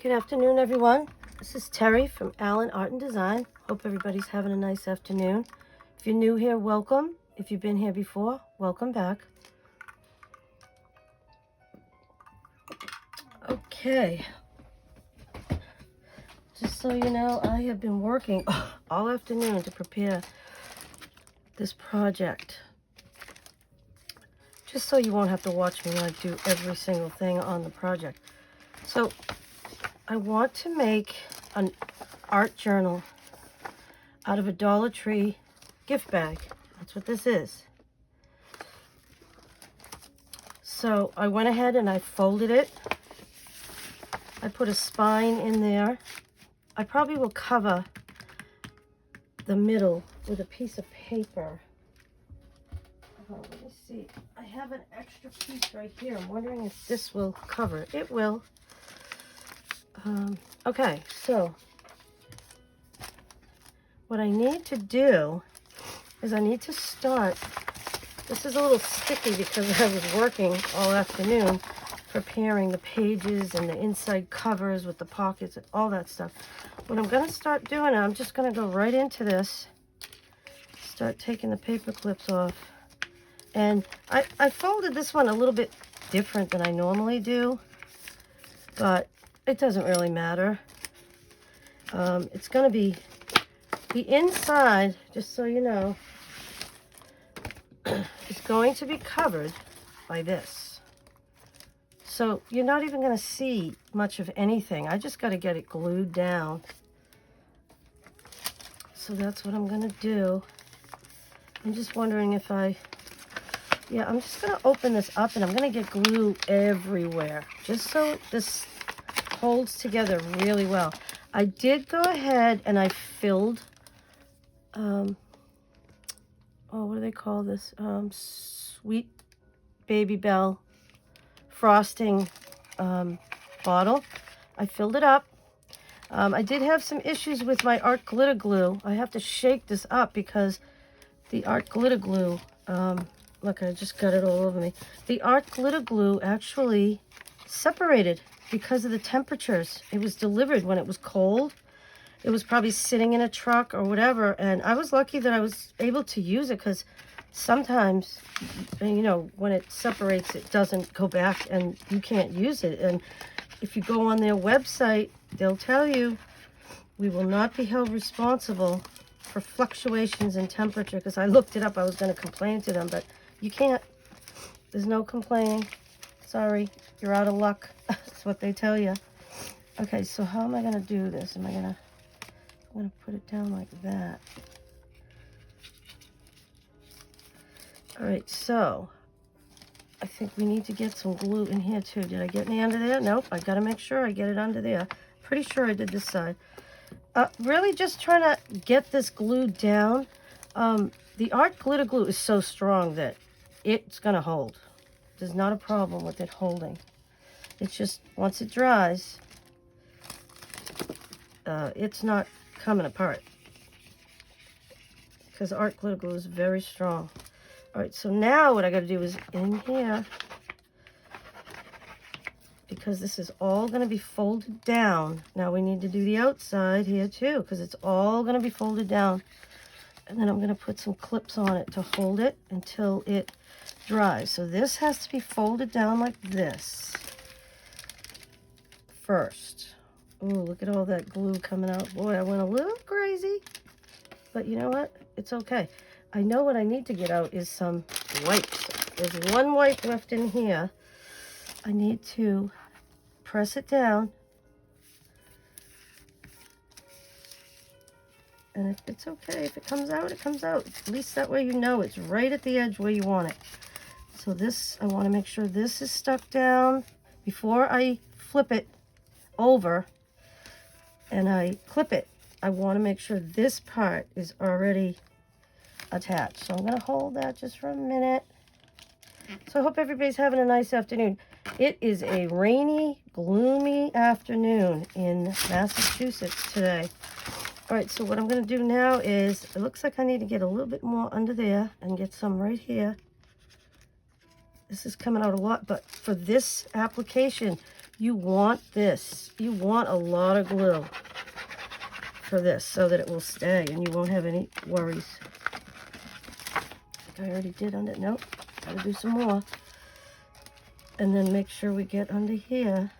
Good afternoon, everyone. This is Terry from Allen Art and Design. Hope everybody's having a nice afternoon. If you're new here, welcome. If you've been here before, welcome back. Okay. Just so you know, I have been working all afternoon to prepare this project. Just so you won't have to watch me like do every single thing on the project. So I want to make an art journal out of a Dollar Tree gift bag. That's what this is. So I went ahead and I folded it. I put a spine in there. I probably will cover the middle with a piece of paper. Let me see. I have an extra piece right here. I'm wondering if this will cover it. It will. Okay, so what I need to do is I need to start. This is a little sticky because I was working all afternoon preparing the pages and the inside covers with the pockets and all that stuff. What I'm going to start doing, I'm just going to go right into this, start taking the paper clips off. And I folded this one a little bit different than I normally do, but it doesn't really matter. It's going to be the inside, just so you know, is going to be covered by this. So you're not even going to see much of anything. I just got to get it glued down. So that's what I'm going to do. I'm just wondering if I'm just going to open this up and I'm going to get glue everywhere, just so this holds together really well. I did go ahead and I filled, what do they call this? Sweet Baby Bell frosting bottle. I filled it up. I did have some issues with my art glitter glue. I have to shake this up because the art glitter glue, look, I just got it all over me. The art glitter glue actually separated because of the temperatures. It was delivered when it was cold. It was probably sitting in a truck or whatever, and I was lucky that I was able to use it because sometimes, you know, when it separates, it doesn't go back and you can't use it. And if you go on their website, they'll tell you we will not be held responsible for fluctuations in temperature, because I looked it up. I was going to complain to them, but you can't. There's no complaining. Sorry, you're out of luck. That's what they tell you. Okay, so how am I going to do this? I'm going to put it down like that. All right, so I think we need to get some glue in here too. Did I get any under there? Nope, I got to make sure I get it under there. Pretty sure I did this side. Really just trying to get this glued down. The art glitter glue is so strong that it's going to hold. There's not a problem with it holding. It's just once it dries, it's not coming apart because art glitter glue is very strong. All right, so now what I got to do is in here, because this is all going to be folded down. Now we need to do the outside here too, because it's all going to be folded down. And then I'm going to put some clips on it to hold it until it dries. So this has to be folded down like this first. Oh, look at all that glue coming out. Boy, I went a little crazy, but you know what? It's okay. I know what I need to get out is some wipes. There's one wipe left in here. I need to press it down. And if it's okay, if it comes out, it comes out. At least that way you know it's right at the edge where you want it. So this, I want to make sure this is stuck down before I flip it over and I clip it. I want to make sure this part is already attached. So I'm going to hold that just for a minute. So I hope everybody's having a nice afternoon. It is a rainy, gloomy afternoon in Massachusetts today. All right, so what I'm going to do now is, it looks like I need to get a little bit more under there and get some right here. This is coming out a lot, but for this application, You want this. You want a lot of glue for this so that it will stay and you won't have any worries. I already did on it. Nope. Gotta do some more. And then make sure we get under here.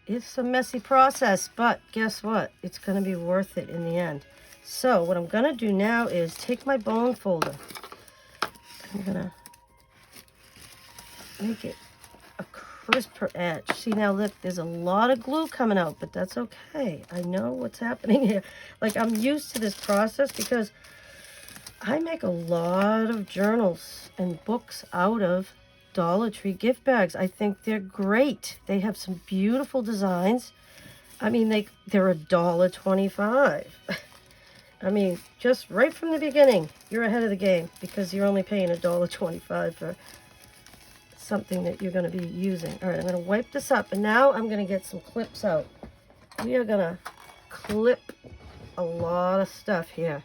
It's a messy process, but guess what? It's going to be worth it in the end. So what I'm going to do now is take my bone folder. I'm going to make it a crisper edge. See, now look, there's a lot of glue coming out, but that's okay. I know what's happening here. Like, I'm used to this process because I make a lot of journals and books out of Dollar Tree gift bags. I think they're great. They have some beautiful designs. I mean, they're $1.25. I mean, just right from the beginning, you're ahead of the game because you're only paying $1.25 for something that you're going to be using. All right, I'm going to wipe this up, and now I'm going to get some clips out. We are going to clip a lot of stuff here.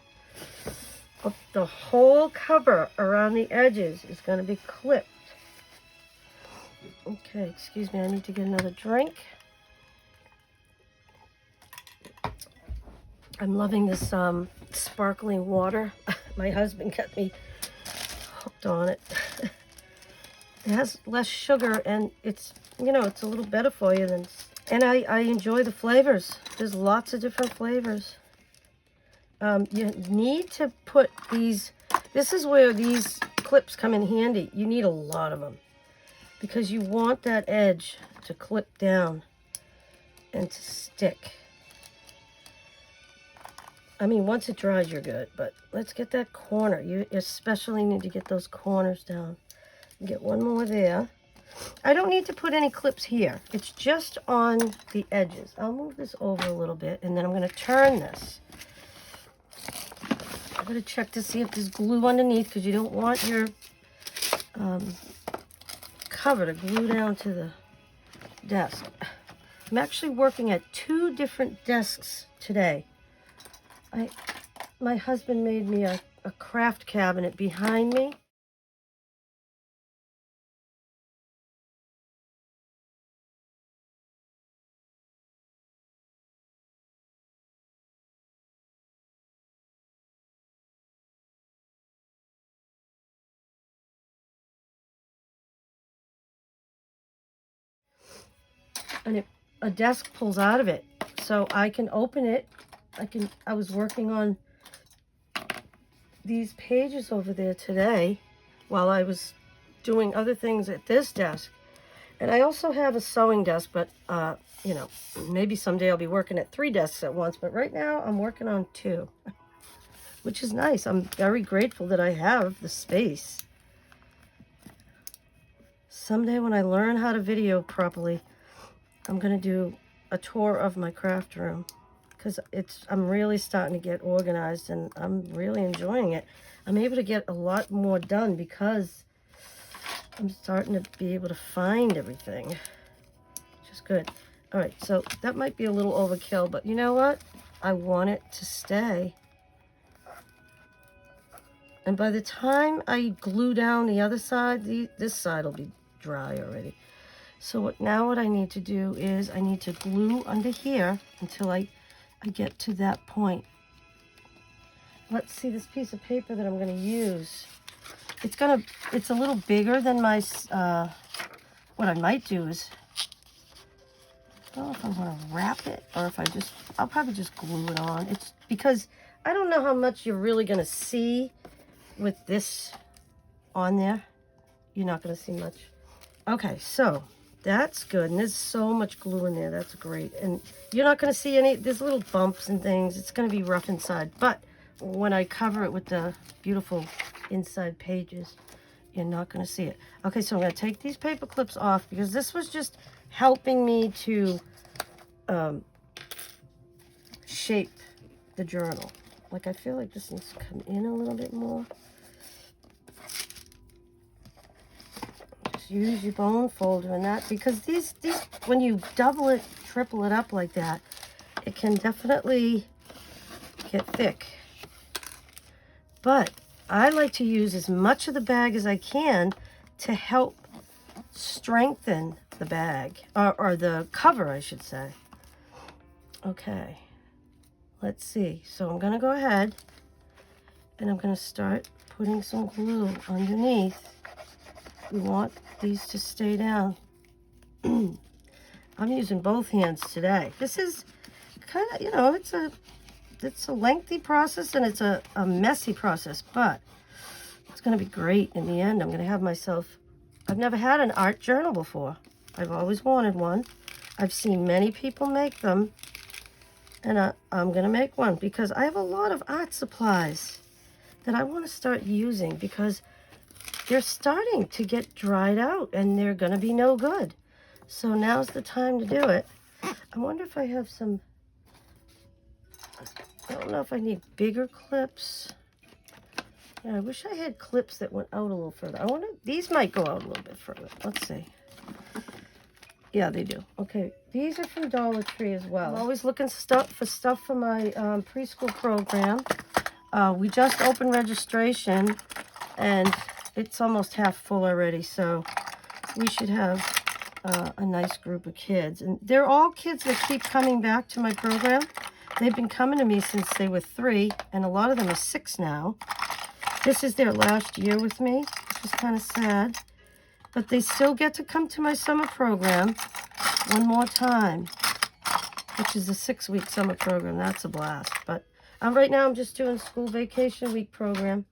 The whole cover around the edges is going to be clipped. Okay, excuse me, I need to get another drink. I'm loving this sparkling water. My husband got me hooked on it. It has less sugar and it's, you know, it's a little better for you than, and I enjoy the flavors. There's lots of different flavors. You need to put these, this is where these clips come in handy. You need a lot of them because you want that edge to clip down and to stick. I mean, once it dries, you're good, but let's get that corner. You especially need to get those corners down. Get one more there. I don't need to put any clips here. It's just on the edges. I'll move this over a little bit, and then I'm going to turn this. I'm going to check to see if there's glue underneath, because you don't want your cover to glue down to the desk. I'm actually working at 2 different desks today. My husband made me a craft cabinet behind me. And a desk pulls out of it, so I can open it. I was working on these pages over there today while I was doing other things at this desk. And I also have a sewing desk, but you know, maybe someday I'll be working at 3 desks at once, but right now I'm working on 2, which is nice. I'm very grateful that I have the space. Someday when I learn how to video properly, I'm going to do a tour of my craft room, because I'm really starting to get organized and I'm really enjoying it. I'm able to get a lot more done because I'm starting to be able to find everything, which is good. All right, so that might be a little overkill, but you know what? I want it to stay. And by the time I glue down the other side, this side will be dry already. So what I need to do is I need to glue under here until I get to that point. Let's see this piece of paper that I'm going to use. It's a little bigger than my, what I might do is, I don't know if I'm going to wrap it or if I'll probably just glue it on. It's because I don't know how much you're really going to see with this on there. You're not going to see much. Okay, so that's good, and there's so much glue in there. That's great. And you're not going to see there's little bumps and things. It's going to be rough inside, but when I cover it with the beautiful inside pages, you're not going to see it. Okay, so I'm going to take these paper clips off because this was just helping me to shape the journal. Like, I feel like this needs to come in a little bit more. Use your bone folder and that, because these when you double it, triple it up like that, it can definitely get thick. But I like to use as much of the bag as I can to help strengthen the bag, or the cover, I should say. Okay, let's see. So I'm going to go ahead and I'm going to start putting some glue underneath. We want these to stay down. I'm using both hands today. This is kind of, you know, it's a lengthy process and it's a messy process, but it's going to be great in the end. I'm going to have myself, I've never had an art journal before. I've always wanted one. I've seen many people make them, and I'm going to make one because I have a lot of art supplies that I want to start using because they're starting to get dried out and they're going to be no good. So now's the time to do it. I wonder if I have some, I don't know if I need bigger clips. Yeah, I wish I had clips that went out a little further. I wonder, these might go out a little bit further. Let's see. Yeah, they do. Okay, these are from Dollar Tree as well. I'm always looking for stuff for my preschool program. We just opened registration and it's almost half full already, so we should have a nice group of kids. And they're all kids that keep coming back to my program. They've been coming to me since they were 3, and a lot of them are 6 now. This is their last year with me, which is kind of sad. But they still get to come to my summer program one more time, which is a 6-week summer program. That's a blast. But right now I'm just doing school vacation week program.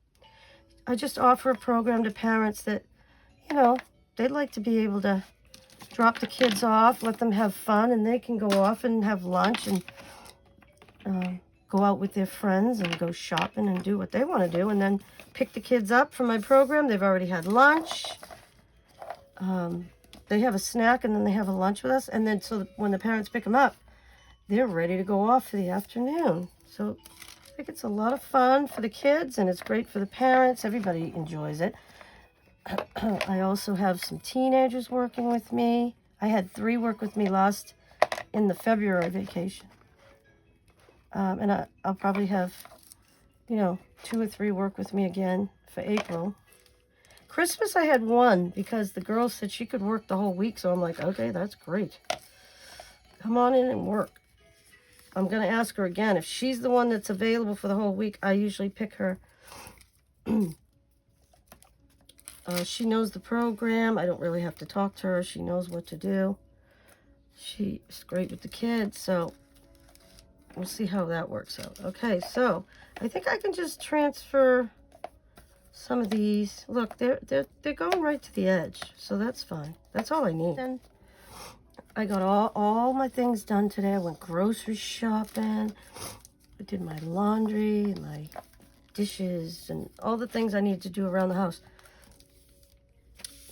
I just offer a program to parents that, you know, they'd like to be able to drop the kids off, let them have fun, and they can go off and have lunch and go out with their friends and go shopping and do what they want to do, and then pick the kids up from my program. They've already had lunch. They have a snack, and then they have a lunch with us, and then so when the parents pick them up, they're ready to go off for the afternoon. So I think it's a lot of fun for the kids, and it's great for the parents. Everybody enjoys it. I also have some teenagers working with me. I had 3 work with me in the February vacation. And I'll probably have, you know, 2 or 3 work with me again for April. Christmas I had 1 because the girl said she could work the whole week, so I'm like, okay, that's great. Come on in and work. I'm going to ask her again. If she's the one that's available for the whole week, I usually pick her. She knows the program. I don't really have to talk to her. She knows what to do. She's great with the kids, so we'll see how that works out. Okay, so I think I can just transfer some of these. Look, they're going right to the edge, so that's fine. That's all I need. And I got all my things done today. I went grocery shopping. I did my laundry, my dishes, and all the things I need to do around the house.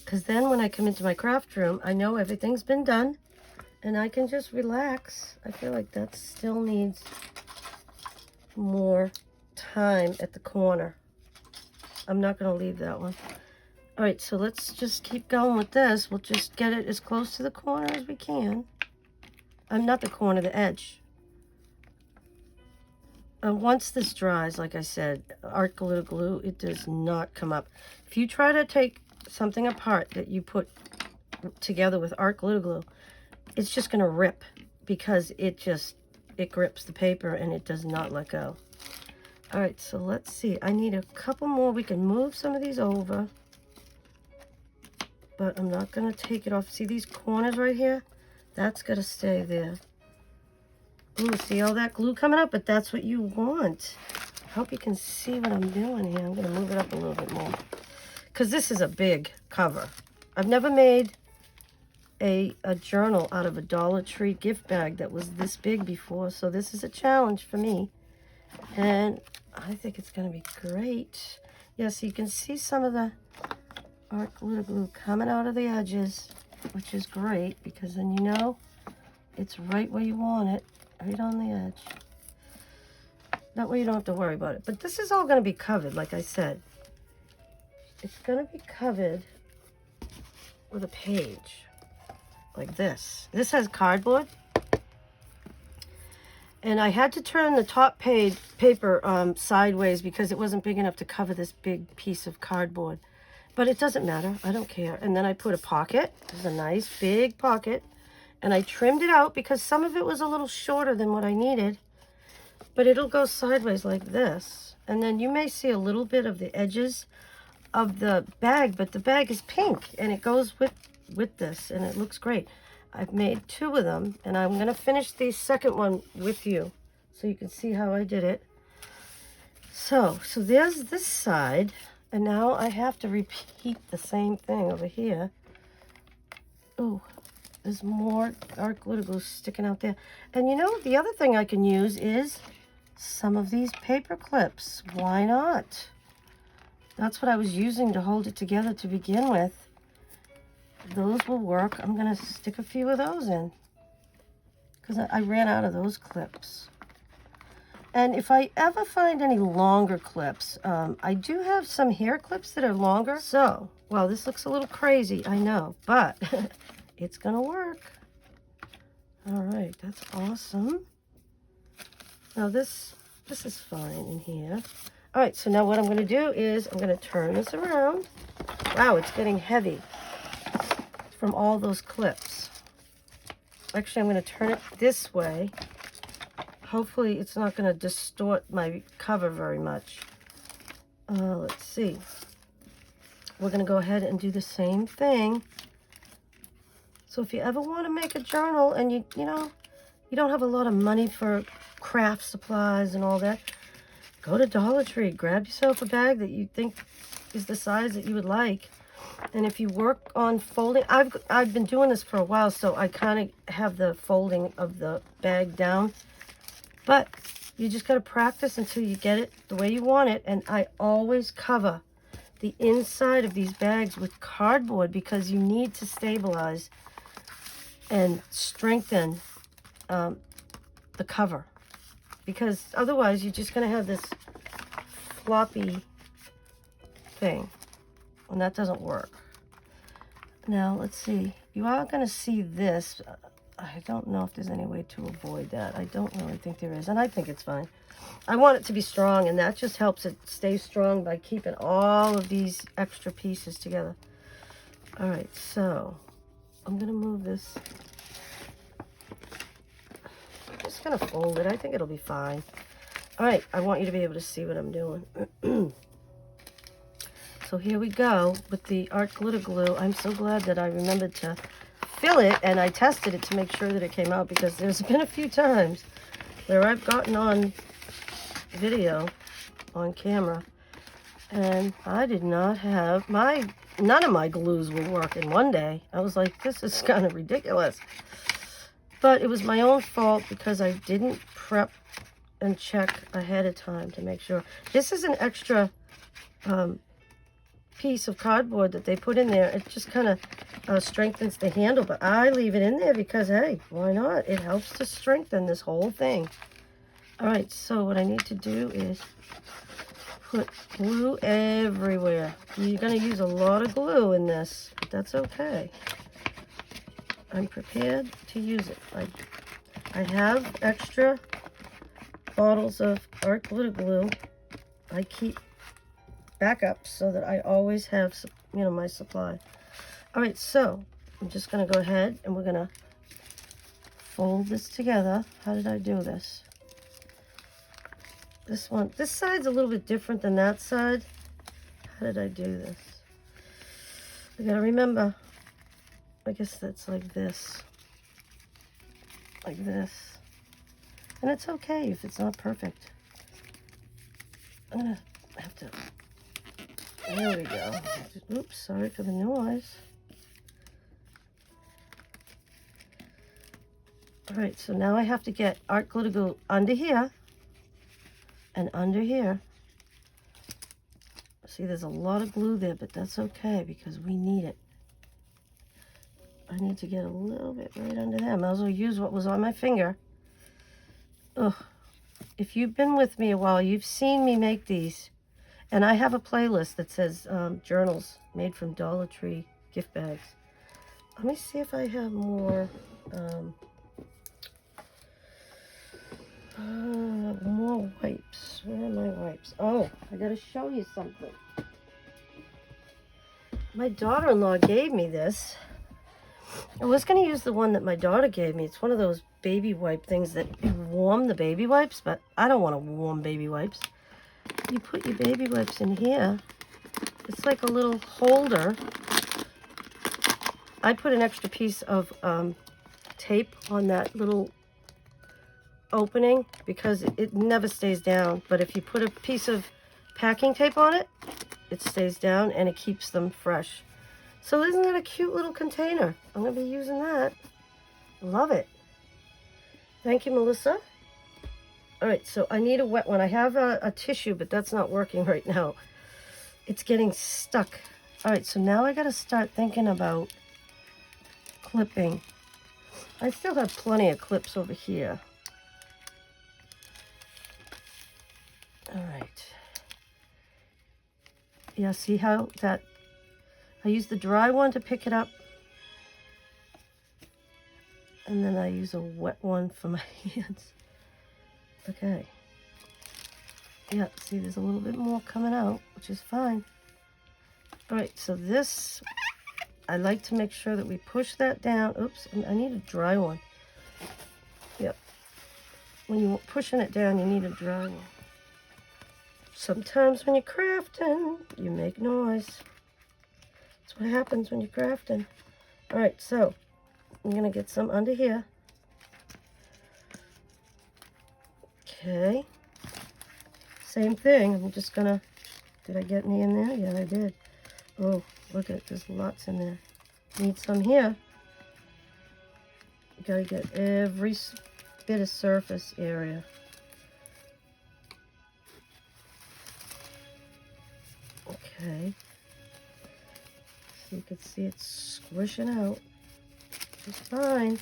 Because then when I come into my craft room, I know everything's been done, and I can just relax. I feel like that still needs more time at the corner. I'm not going to leave that one. All right, so let's just keep going with this. We'll just get it as close to the corner as we can. Not the corner, the edge. Once this dries, like I said, art glue, it does not come up. If you try to take something apart that you put together with art glue, it's just going to rip because it grips the paper and it does not let go. All right, so let's see. I need a couple more. We can move some of these over, but I'm not going to take it off. See these corners right here? That's got to stay there. Ooh, see all that glue coming up? But that's what you want. I hope you can see what I'm doing here. I'm going to move it up a little bit more because this is a big cover. I've never made a journal out of a Dollar Tree gift bag that was this big before, so this is a challenge for me, and I think it's going to be great. Yeah, so you can see some of the art glue coming out of the edges, which is great because then you know it's right where you want it, right on the edge. That way you don't have to worry about it. But this is all going to be covered, like I said. It's going to be covered with a page like this. This has cardboard. And I had to turn the top paper sideways because it wasn't big enough to cover this big piece of cardboard. But it doesn't matter. I don't care. And then I put a pocket. This is a nice big pocket. And I trimmed it out because some of it was a little shorter than what I needed. But it'll go sideways like this. And then you may see a little bit of the edges of the bag, but the bag is pink and it goes with this and it looks great. I've made 2 of them and I'm going to finish the second one with you so you can see how I did it. So there's this side, and now I have to repeat the same thing over here. Oh, there's more dark glitter glue sticking out there. And you know, the other thing I can use is some of these paper clips. Why not? That's what I was using to hold it together to begin with. Those will work. I'm going to stick a few of those in because I ran out of those clips. And if I ever find any longer clips, I do have some hair clips that are longer. So, well, this looks a little crazy, I know, but it's going to work. All right, that's awesome. Now this is fine in here. All right, so now what I'm going to do is I'm going to turn this around. Wow, it's getting heavy from all those clips. Actually, I'm going to turn it this way. Hopefully, it's not going to distort my cover very much. Let's see. We're going to go ahead and do the same thing. So if you ever want to make a journal and you don't have a lot of money for craft supplies and all that, go to Dollar Tree, grab yourself a bag that you think is the size that you would like. And if you work on folding, I've been doing this for a while, so I kind of have the folding of the bag down. But you just got to practice until you get it the way you want it. And I always cover the inside of these bags with cardboard because you need to stabilize and strengthen the cover. Because otherwise you're just going to have this floppy thing. And that doesn't work. Now, let's see. You are going to see this. I don't know if there's any way to avoid that. I don't really think there is, and I think it's fine. I want it to be strong, and that just helps it stay strong by keeping all of these extra pieces together. All right, so I'm going to move this. I'm just going to fold it. I think it'll be fine. All right, I want you to be able to see what I'm doing. So here we go with the art glitter glue. I'm so glad that I remembered to fill it, and I tested it to make sure that it came out because there's been a few times where I've gotten on video, on camera, and I did not have none of my glues will work in one day. I was like, this is kind of ridiculous. But it was my own fault because I didn't prep and check ahead of time to make sure. This is an extra piece of cardboard that they put in there. It just kind of strengthens the handle, but I leave it in there because, hey, why not? It helps to strengthen this whole thing. All right, so what I need to do is put glue everywhere. You're going to use a lot of glue in this, but that's okay. I'm prepared to use it. I have extra bottles of art glitter glue. I keep backups so that I always have, my supply. All right, so I'm just going to go ahead and we're going to fold this together. How did I do this? This side's a little bit different than that side. How did I do this? I got to remember, I guess that's like this. Like this. And it's okay if it's not perfect. I'm going to have to... There we go. Oops, sorry for the noise. All right, so now I have to get art glitter glue under here and under here. See, there's a lot of glue there, but that's okay because we need it. I need to get a little bit right under there. Might as well use what was on my finger. Ugh. If you've been with me a while, you've seen me make these. And I have a playlist that says journals made from Dollar Tree gift bags. Let me see if I have more more wipes. Where are my wipes? Oh, I gotta show you something. My daughter-in-law gave me this. I was going to use the one that my daughter gave me. It's one of those baby wipe things that you warm the baby wipes, but I don't want to warm baby wipes. You put your baby wipes in here. It's like a little holder. I put an extra piece of tape on that little opening because it never stays down. But if you put a piece of packing tape on it, it stays down and it keeps them fresh. So isn't that a cute little container? I'm going to be using that. Love it. Thank you, Melissa. All right, so I need a wet one. I have a tissue, but that's not working right now. It's getting stuck. All right, so now I got to start thinking about clipping. I still have plenty of clips over here. All right. Yeah, see how that... I use the dry one to pick it up. And then I use a wet one for my hands. Okay. Yeah, see, there's a little bit more coming out, which is fine. All right, so this, I like to make sure that we push that down. Oops, I need a dry one. Yep. When you're pushing it down, you need a dry one. Sometimes when you're crafting, you make noise. That's what happens when you're crafting. All right, so I'm gonna get some under here. Okay. Same thing, I'm just gonna, did I get any in there? Yeah, I did. Oh, look at, there's lots in there. Need some here. You gotta get every bit of surface area. Okay. So you can see it's squishing out. Just fine.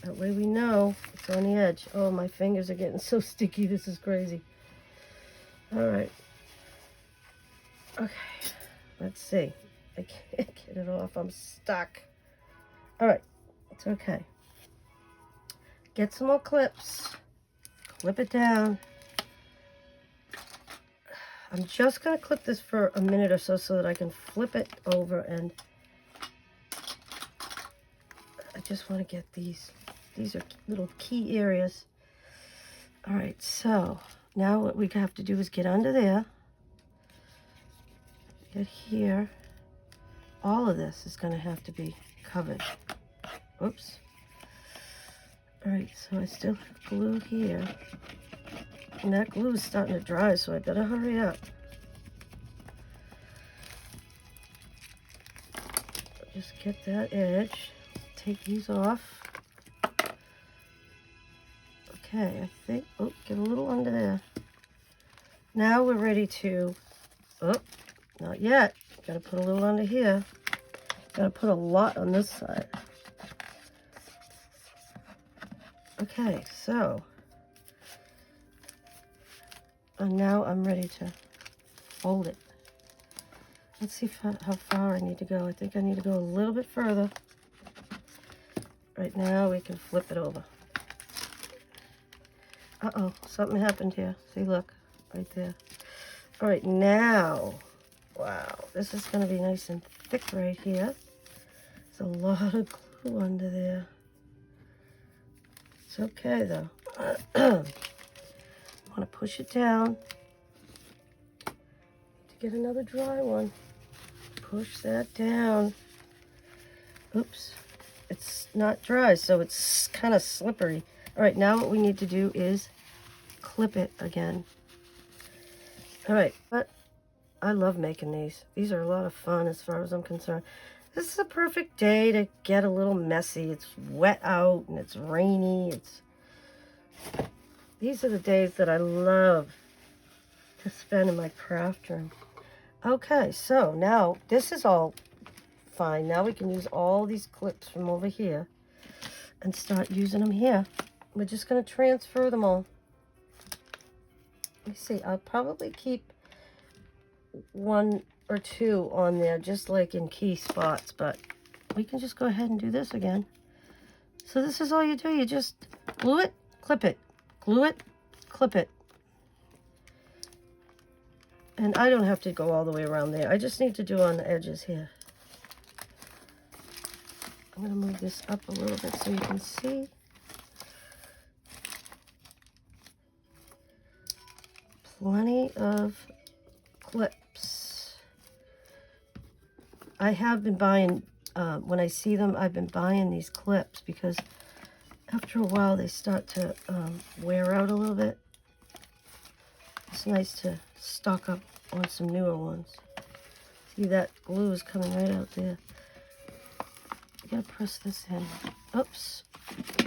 That way we know it's on the edge. Oh, my fingers are getting so sticky. This is crazy. All right. Okay. Let's see. I can't get it off. I'm stuck. All right. It's okay. Get some more clips. Clip it down. I'm just going to clip this for a minute or so that I can flip it over, and I just want to get these. These are little key areas. All right, so now what we have to do is get under there. Get here. All of this is going to have to be covered. Oops. All right, so I still have glue here. And that glue is starting to dry, so I better hurry up. Just get that edge. Take these off. Okay, I think, oh, get a little under there. Now we're ready to, oh, not yet. Gotta put a little under here. Gotta put a lot on this side. Okay, so, and now I'm ready to fold it. Let's see how far I need to go. I think I need to go a little bit further. Right now we can flip it over. Uh-oh, something happened here. See, look, right there. All right, now, wow, this is gonna be nice and thick right here. There's a lot of glue under there. It's okay though. I wanna push it down. Need to get another dry one. Push that down. Oops, it's not dry, so it's kind of slippery. All right, now what we need to do is clip it again. All right, but I love making these. These are a lot of fun as far as I'm concerned. This is a perfect day to get a little messy. It's wet out and it's rainy. These are the days that I love to spend in my craft room. Okay, so now this is all fine. Now we can use all these clips from over here and start using them here. We're just going to transfer them all. Let me see. I'll probably keep one or two on there, just like in key spots, but we can just go ahead and do this again. So this is all you do. You just glue it, clip it, glue it, clip it. And I don't have to go all the way around there. I just need to do on the edges here. I'm going to move this up a little bit so you can see. Plenty of clips. I have been buying, when I see them, I've been buying these clips because after a while they start to wear out a little bit. It's nice to stock up on some newer ones. See, that glue is coming right out there. I gotta press this in. Oops,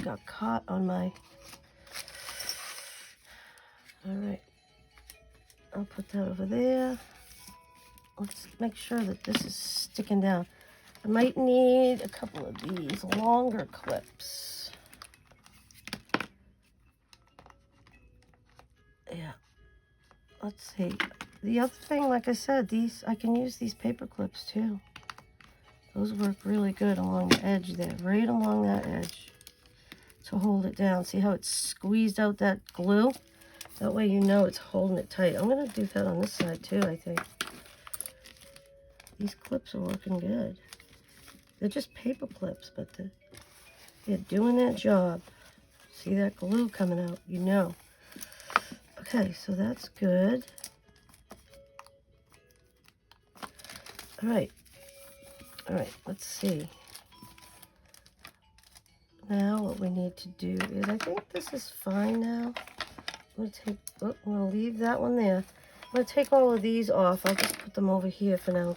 got caught on my... Alright, I'll put that over there. Let's make sure that this is sticking down. I might need a couple of these longer clips. Yeah, let's see. The other thing, like I said, these, I can use these paper clips too. Those work really good along the edge there, right along that edge to hold it down. See how it's squeezed out that glue? That way you know it's holding it tight. I'm going to do that on this side too, I think. These clips are working good. They're just paper clips, but they're doing that job. See that glue coming out? You know. Okay, so that's good. All right, let's see. Now what we need to do is, I think this is fine now. I'm gonna leave that one there. I'm gonna take all of these off. I'll just put them over here for now,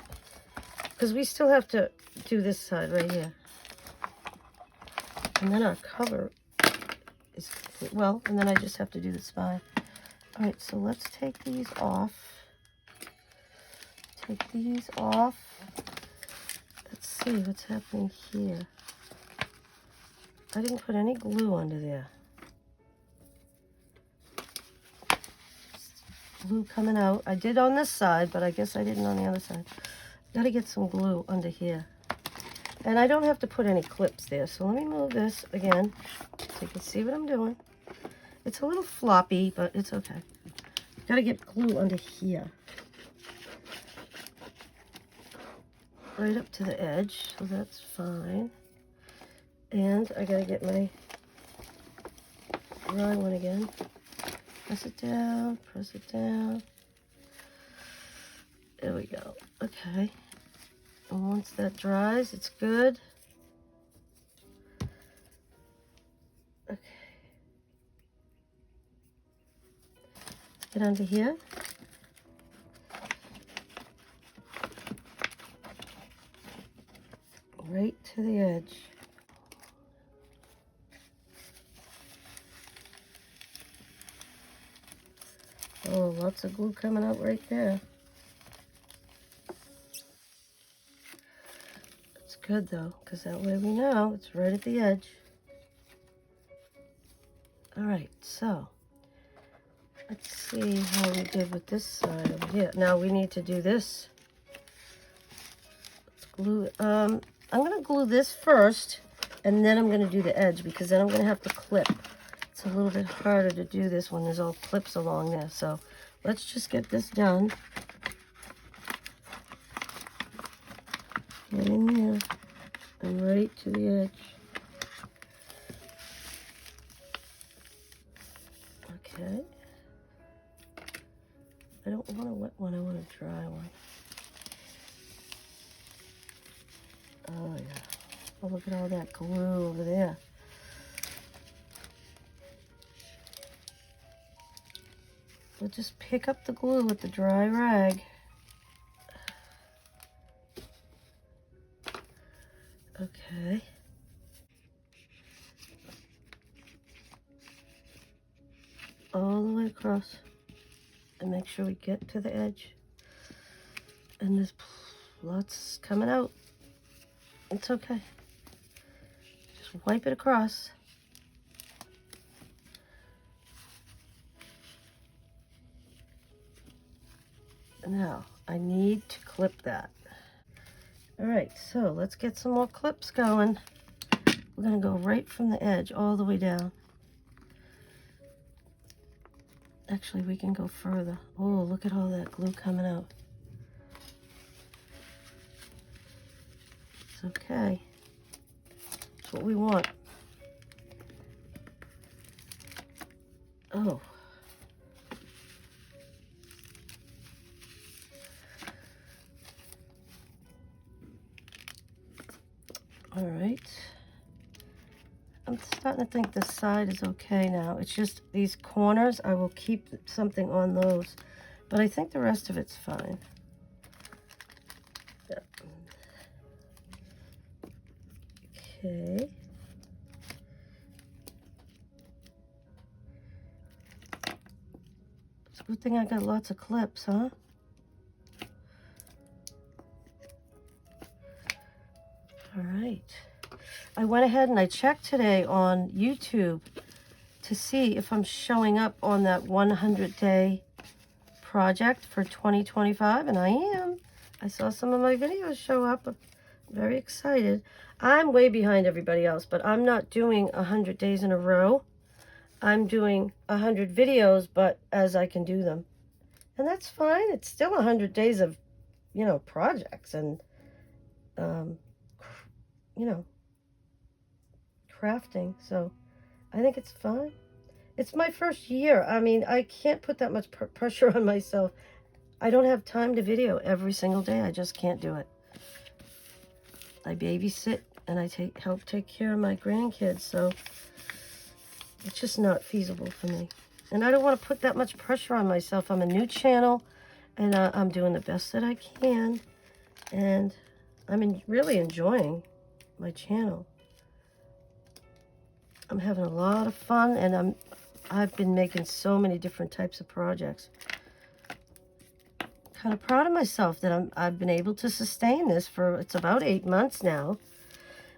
because we still have to do this side right here. And then our cover is complete. Well, and then I just have to do the spine. All right, so let's take these off. Take these off. Let's see what's happening here. I didn't put any glue under there. Glue coming out. I did on this side, but I guess I didn't on the other side. Gotta get some glue under here. And I don't have to put any clips there, so let me move this again so you can see what I'm doing. It's a little floppy, but it's okay. Gotta get glue under here. Right up to the edge, so that's fine. And I gotta get my dry one again. Press it down, press it down. There we go. Okay. And once that dries, it's good. Okay. Let's get under here. Right to the edge. Oh, lots of glue coming out right there. It's good though, because that way we know it's right at the edge. All right, so let's see how we did with this side over here. Now we need to do this. Let's glue. I'm gonna glue this first, and then I'm gonna do the edge, because then I'm gonna have to clip. It's a little bit harder to do this when there's all clips along there. So let's just get this done. Get in there and right to the edge. Okay. I don't want a wet one, I want a dry one. Oh yeah. Oh, look at all that glue over there. We'll just pick up the glue with the dry rag. Okay. All the way across. And make sure we get to the edge. And there's lots coming out. It's okay. Just wipe it across. Now, I need to clip that. All right, so let's get some more clips going. We're gonna go right from the edge all the way down. Actually, we can go further. Oh, look at all that glue coming out. It's okay. It's what we want. Oh. All right. I'm starting to think this side is okay now. It's just these corners, I will keep something on those. But I think the rest of it's fine. Yep. Okay. It's a good thing I got lots of clips, huh? All right. I went ahead and I checked today on YouTube to see if I'm showing up on that 100-day project for 2025, and I am. I saw some of my videos show up. I'm very excited. I'm way behind everybody else, but I'm not doing 100 days in a row. I'm doing 100 videos, but as I can do them. And that's fine. It's still 100 days of, projects and, crafting. So I think it's fine. It's my first year. I mean, I can't put that much pressure on myself. I don't have time to video every single day. I just can't do it. I babysit and I help take care of my grandkids, so it's just not feasible for me. And I don't want to put that much pressure on myself. I'm a new channel, and I'm doing the best that I can, and I'm really enjoying my channel. I'm having a lot of fun, and I've been making so many different types of projects. Kind of proud of myself that I've been able to sustain this for, it's about 8 months now.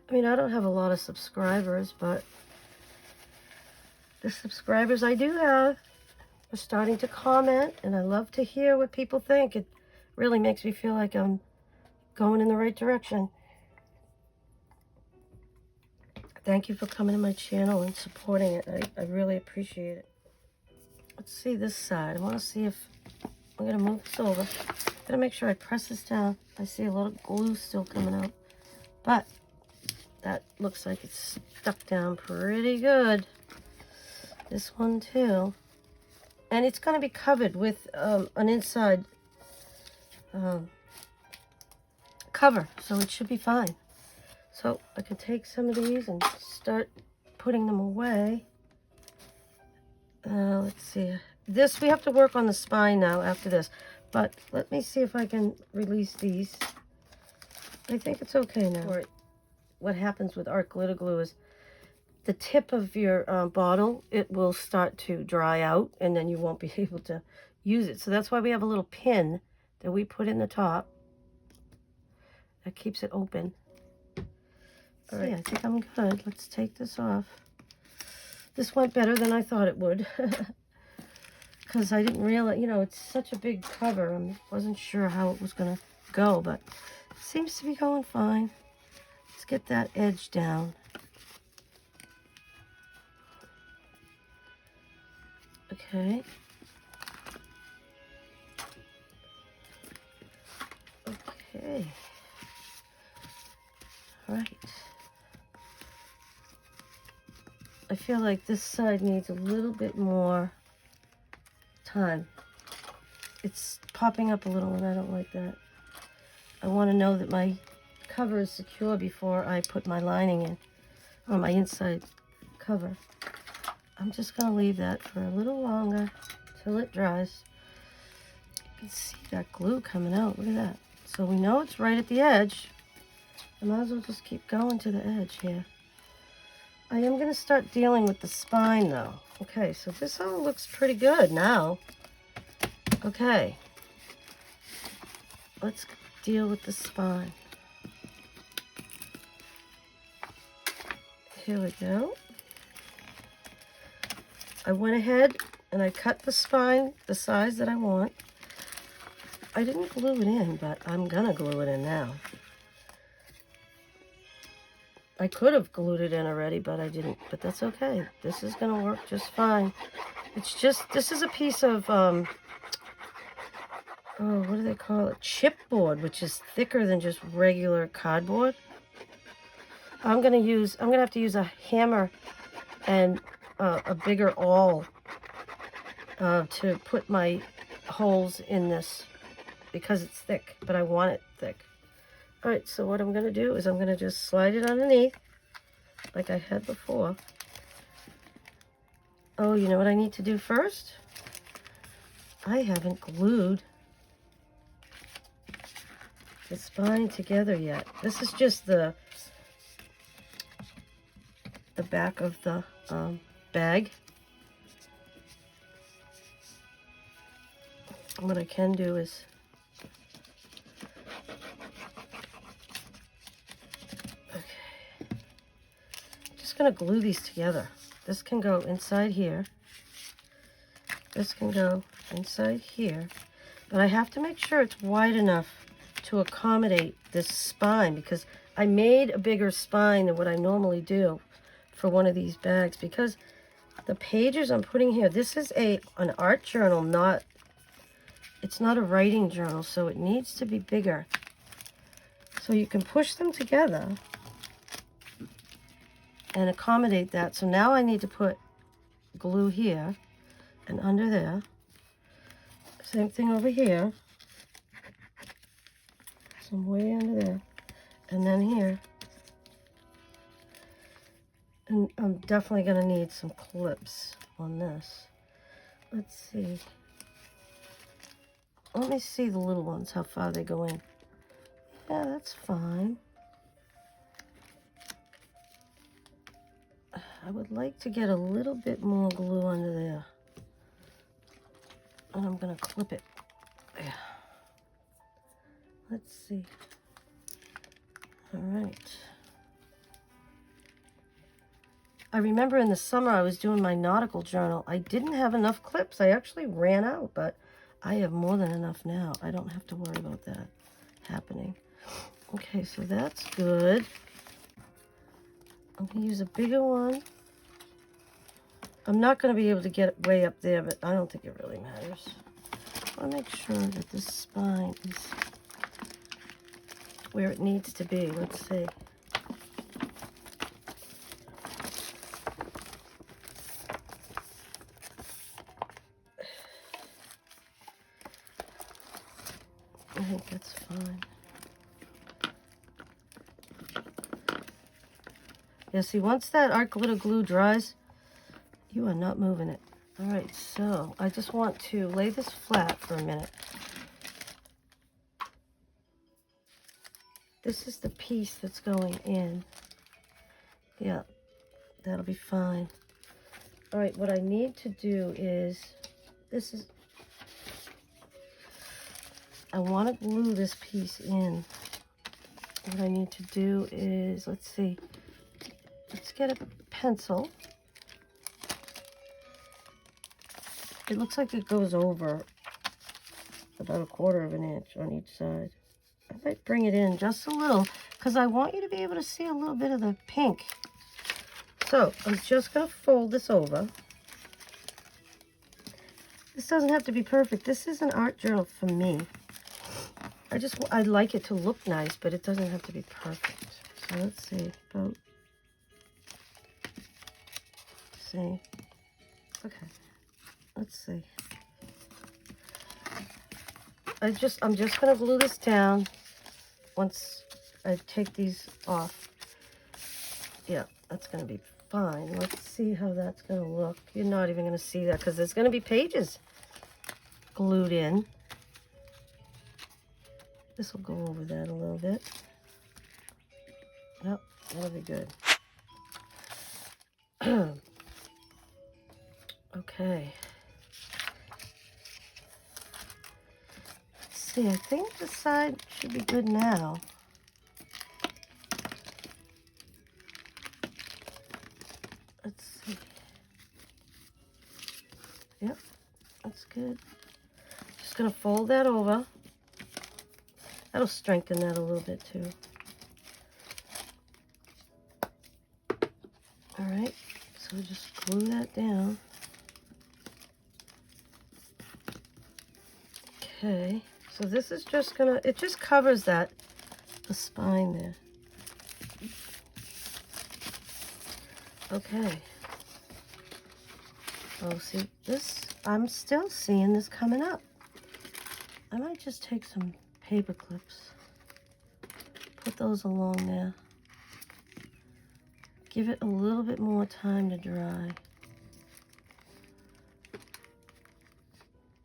I mean, I don't have a lot of subscribers, but the subscribers I do have are starting to comment, and I love to hear what people think. It really makes me feel like I'm going in the right direction. Thank you for coming to my channel and supporting it. I really appreciate it. Let's see this side. I want to see if I'm going to move this over. I'm going to make sure I press this down. I see a lot of glue still coming out, but that looks like it's stuck down pretty good. This one too. And it's going to be covered with an inside cover, so it should be fine. So I can take some of these and start putting them away. Let's see. This, we have to work on the spine now after this. But let me see if I can release these. I think it's okay now. What happens with art glitter glue is the tip of your bottle, it will start to dry out, and then you won't be able to use it. So that's why we have a little pin that we put in the top that keeps it open. All right, I think I'm good. Let's take this off. This went better than I thought it would. Because I didn't realize, it's such a big cover. I wasn't sure how it was going to go, but it seems to be going fine. Let's get that edge down. Okay. Okay. All right. I feel like this side needs a little bit more time. It's popping up a little, and I don't like that. I want to know that my cover is secure before I put my lining in, or my inside cover. I'm just going to leave that for a little longer till it dries. You can see that glue coming out. Look at that. So we know it's right at the edge. I might as well just keep going to the edge here. I am going to start dealing with the spine though. Okay, so this all looks pretty good now. Okay. Let's deal with the spine. Here we go. I went ahead and I cut the spine the size that I want. I didn't glue it in, but I'm gonna glue it in now. I could have glued it in already, but I didn't. But that's okay. This is gonna work just fine. It's just, this is a piece of, oh, what do they call it? Chipboard, which is thicker than just regular cardboard. I'm gonna have to use a hammer and a bigger awl to put my holes in this because it's thick, but I want it thick. All right, so what I'm gonna do is I'm gonna just slide it underneath like I had before. Oh, you know what I need to do first? I haven't glued the spine together yet. This is just the back of the bag. What I can do is just gonna glue these together. This can go inside here. This can go inside here. But I have to make sure it's wide enough to accommodate this spine because I made a bigger spine than what I normally do for one of these bags because the pages I'm putting here, this is an art journal, it's not a writing journal, so it needs to be bigger. So you can push them together and accommodate that. So now I need to put glue here and under there. Same thing over here. Some way under there. And then here. And I'm definitely going to need some clips on this. Let's see. Let me see the little ones, how far they go in. Yeah, that's fine. I would like to get a little bit more glue under there. And I'm going to clip it. Yeah. Let's see. All right. I remember in the summer I was doing my nautical journal. I didn't have enough clips. I actually ran out, but I have more than enough now. I don't have to worry about that happening. Okay, so that's good. I'm going to use a bigger one. I'm not going to be able to get it way up there, but I don't think it really matters. I want to make sure that this spine is where it needs to be. Let's see. I think that's fine. Yeah, see, once that art glitter glue dries, you are not moving it. All right, so I just want to lay this flat for a minute. This is the piece that's going in. Yeah, that'll be fine. All right, what I need to do is, I want to glue this piece in. What I need to do is, let's see, let's get a pencil. It looks like it goes over about 1/4 of an inch on each side. I might bring it in just a little because I want you to be able to see a little bit of the pink. So I'm just going to fold this over. This doesn't have to be perfect. This is an art journal for me. I like it to look nice, but it doesn't have to be perfect. So let's see. See. Okay. Let's see. I'm just going to glue this down once I take these off. Yeah, that's going to be fine. Let's see how that's going to look. You're not even going to see that because there's going to be pages glued in. This will go over that a little bit. Yep, that'll be good. Okay. Let's see, I think the side should be good now. Let's see. Yep, that's good. Just gonna fold that over. That'll strengthen that a little bit too. All right, so just glue that down. Okay, so this is just gonna, it just covers that, the spine there. Okay. Oh, see, this, I'm still seeing this coming up. I might just take some paper clips, put those along there. Give it a little bit more time to dry.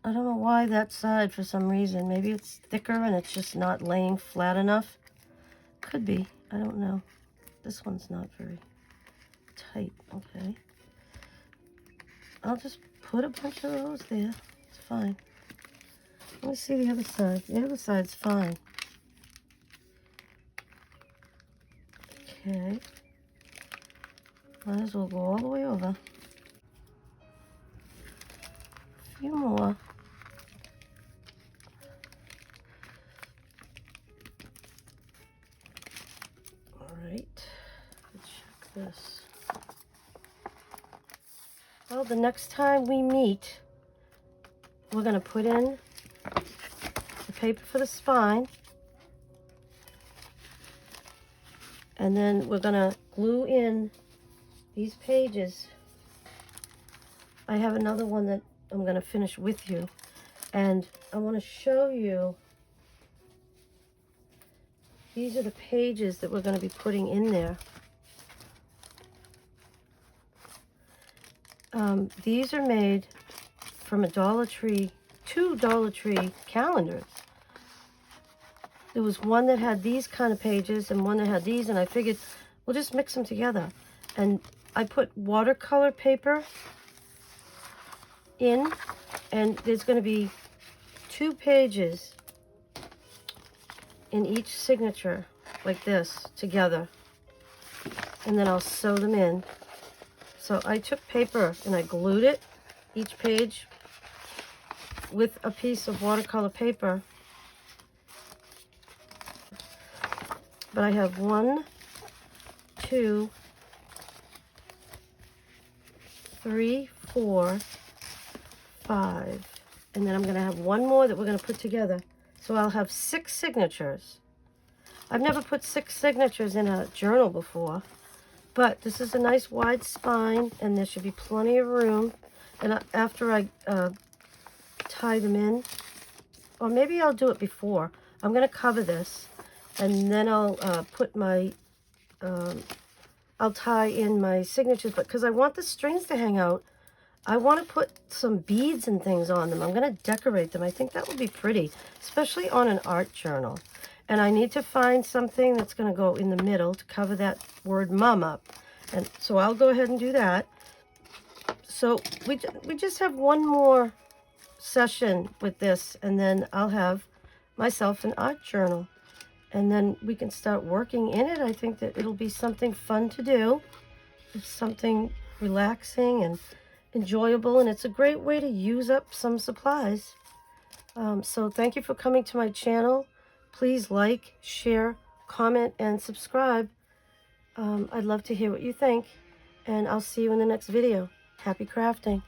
I don't know why that side, for some reason. Maybe it's thicker and it's just not laying flat enough. Could be. I don't know. This one's not very tight. Okay. I'll just put a bunch of those there. It's fine. Let me see the other side. The other side's fine. Okay. Might as well go all the way over. A few more. All right. Let's check this. Well, the next time we meet, we're going to put in the paper for the spine. And then we're going to glue in these pages. I have another one that I'm going to finish with you. And I want to show you, these are the pages that we're going to be putting in there. These are made from a Dollar Tree, 2 Dollar Tree calendars. There was one that had these kind of pages and one that had these, and I figured we'll just mix them together. And I put watercolor paper in, and there's going to be 2 pages in each signature like this together, and then I'll sew them in. So I took paper and I glued it, each page, with a piece of watercolor paper. But I have 1, 2, 3, 4, 5, and then I'm going to have one more that we're going to put together. So I'll have 6 signatures. I've never put 6 signatures in a journal before, but this is a nice wide spine, and there should be plenty of room. And after I tie them in, or maybe I'll do it before, I'm going to cover this, and then I'll put my, I'll tie in my signatures, but because I want the strings to hang out, I want to put some beads and things on them. I'm going to decorate them. I think that would be pretty, especially on an art journal. And I need to find something that's going to go in the middle to cover that word mom up. And so I'll go ahead and do that. So we just have one more session with this, and then I'll have myself an art journal. And then we can start working in it. I think that it'll be something fun to do. It's something relaxing and enjoyable, and it's a great way to use up some supplies. So thank you for coming to my channel. Please like, share, comment, and subscribe. I'd love to hear what you think, and I'll see you in the next video. Happy crafting.